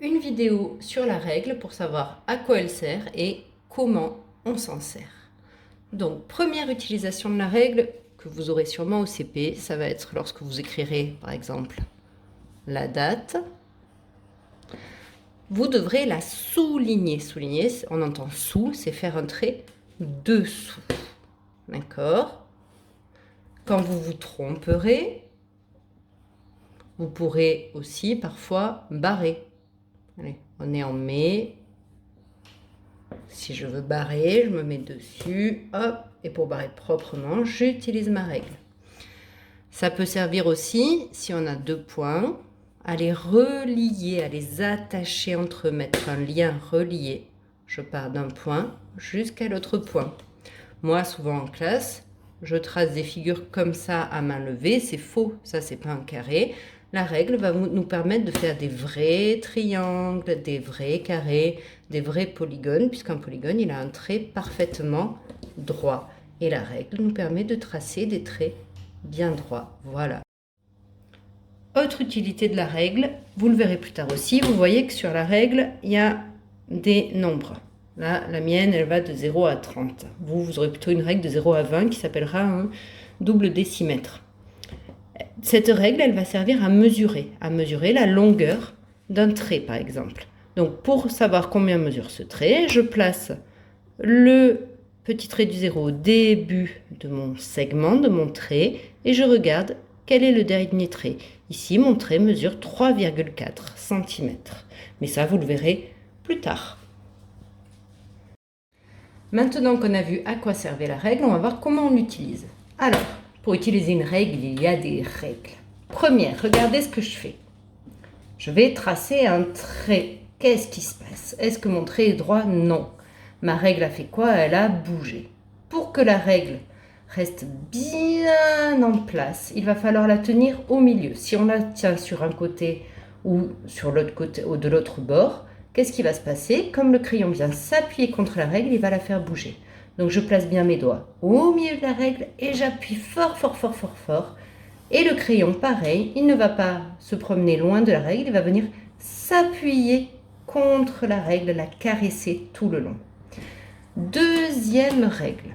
une vidéo sur la règle pour savoir à quoi elle sert et comment on s'en sert. Donc, première utilisation de la règle que vous aurez sûrement au CP, ça va être lorsque vous écrirez, par exemple, la date. Vous devrez la souligner. Souligner, on entend sous, c'est faire un trait dessous. D'accord? Quand vous vous tromperez, vous pourrez aussi parfois barrer. Allez, on est en mai. Si je veux barrer, je me mets dessus, hop, et pour barrer proprement, j'utilise ma règle. Ça peut servir aussi, si on a deux points, à les relier, à les attacher entre eux, mettre un lien relié. Je pars d'un point jusqu'à l'autre point. Moi, souvent en classe, je trace des figures comme ça à main levée. C'est faux, ça c'est pas un carré. La règle va nous permettre de faire des vrais triangles, des vrais carrés, des vrais polygones, puisqu'un polygone, il a un trait parfaitement droit. Et la règle nous permet de tracer des traits bien droits. Voilà. Autre utilité de la règle, vous le verrez plus tard aussi, vous voyez que sur la règle, il y a des nombres. Là, la mienne, elle va de 0 à 30. Vous aurez plutôt une règle de 0 à 20 qui s'appellera un double décimètre. Cette règle, elle va servir à mesurer la longueur d'un trait, par exemple. Donc, pour savoir combien mesure ce trait, je place le petit trait du 0 au début de mon segment, de mon trait, et je regarde quel est le dernier trait. Ici, mon trait mesure 3,4 cm. Mais ça, vous le verrez plus tard. Maintenant qu'on a vu à quoi servait la règle, on va voir comment on l'utilise. Alors, pour utiliser une règle, il y a des règles. Première, regardez ce que je fais. Je vais tracer un trait. Qu'est-ce qui se passe? Est-ce que mon trait est droit? Non. Ma règle a fait quoi? Elle a bougé. Pour que la règle reste bien en place, il va falloir la tenir au milieu. Si on la tient sur un côté ou sur l'autre côté ou de l'autre bord, qu'est-ce qui va se passer? Comme le crayon vient s'appuyer contre la règle, il va la faire bouger. Donc je place bien mes doigts au milieu de la règle et j'appuie fort, fort, fort, fort, fort. Et le crayon, pareil, il ne va pas se promener loin de la règle, il va venir s'appuyer contre la règle, la caresser tout le long. Deuxième règle.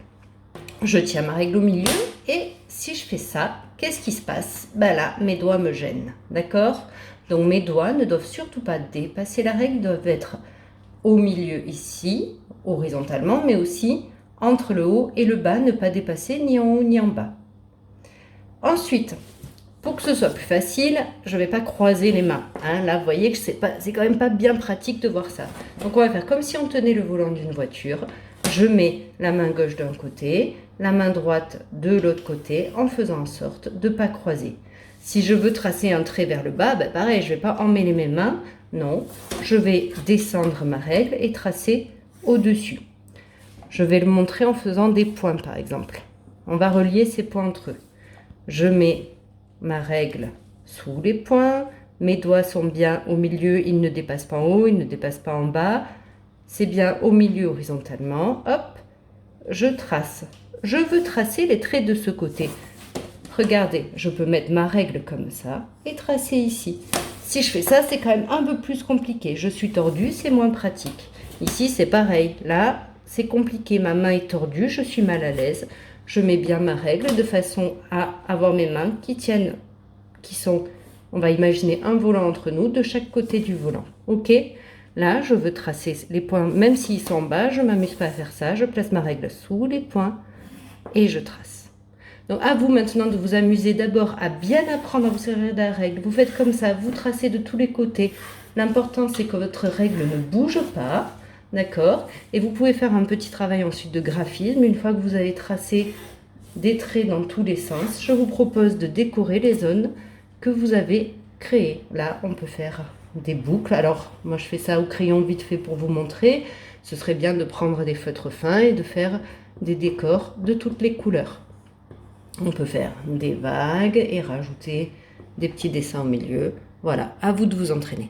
Je tiens ma règle au milieu et si je fais ça, qu'est-ce qui se passe? Ben là, mes doigts me gênent, d'accord? Donc mes doigts ne doivent surtout pas dépasser la règle, ils doivent être au milieu ici, horizontalement, mais aussi entre le haut et le bas, ne pas dépasser ni en haut ni en bas. Ensuite, pour que ce soit plus facile, je ne vais pas croiser les mains. Là, vous voyez que c'est quand même pas bien pratique de voir ça. Donc on va faire comme si on tenait le volant d'une voiture. Je mets la main gauche d'un côté, la main droite de l'autre côté, en faisant en sorte de ne pas croiser. Si je veux tracer un trait vers le bas, ben pareil, je ne vais pas emmêler mes mains. Non, je vais descendre ma règle et tracer au-dessus. Je vais le montrer en faisant des points, par exemple. On va relier ces points entre eux. Je mets ma règle sous les points. Mes doigts sont bien au milieu, ils ne dépassent pas en haut, ils ne dépassent pas en bas. C'est bien au milieu horizontalement. Hop, je trace. Je veux tracer les traits de ce côté. Regardez, je peux mettre ma règle comme ça et tracer ici. Si je fais ça, c'est quand même un peu plus compliqué. Je suis tordue, c'est moins pratique. Ici, c'est pareil. Là, c'est compliqué. Ma main est tordue, je suis mal à l'aise. Je mets bien ma règle de façon à avoir mes mains qui tiennent, qui sont, on va imaginer un volant entre nous, de chaque côté du volant. Ok? Là, je veux tracer les points, même s'ils sont en bas, je ne m'amuse pas à faire ça. Je place ma règle sous les points et je trace. Donc à vous maintenant de vous amuser d'abord à bien apprendre à vous servir de la règle. Vous faites comme ça, vous tracez de tous les côtés. L'important c'est que votre règle ne bouge pas, d'accord? Et vous pouvez faire un petit travail ensuite de graphisme. Une fois que vous avez tracé des traits dans tous les sens, je vous propose de décorer les zones que vous avez créées. Là, on peut faire des boucles. Alors moi je fais ça au crayon vite fait pour vous montrer. Ce serait bien de prendre des feutres fins et de faire des décors de toutes les couleurs. On peut faire des vagues et rajouter des petits dessins au milieu. Voilà, à vous de vous entraîner.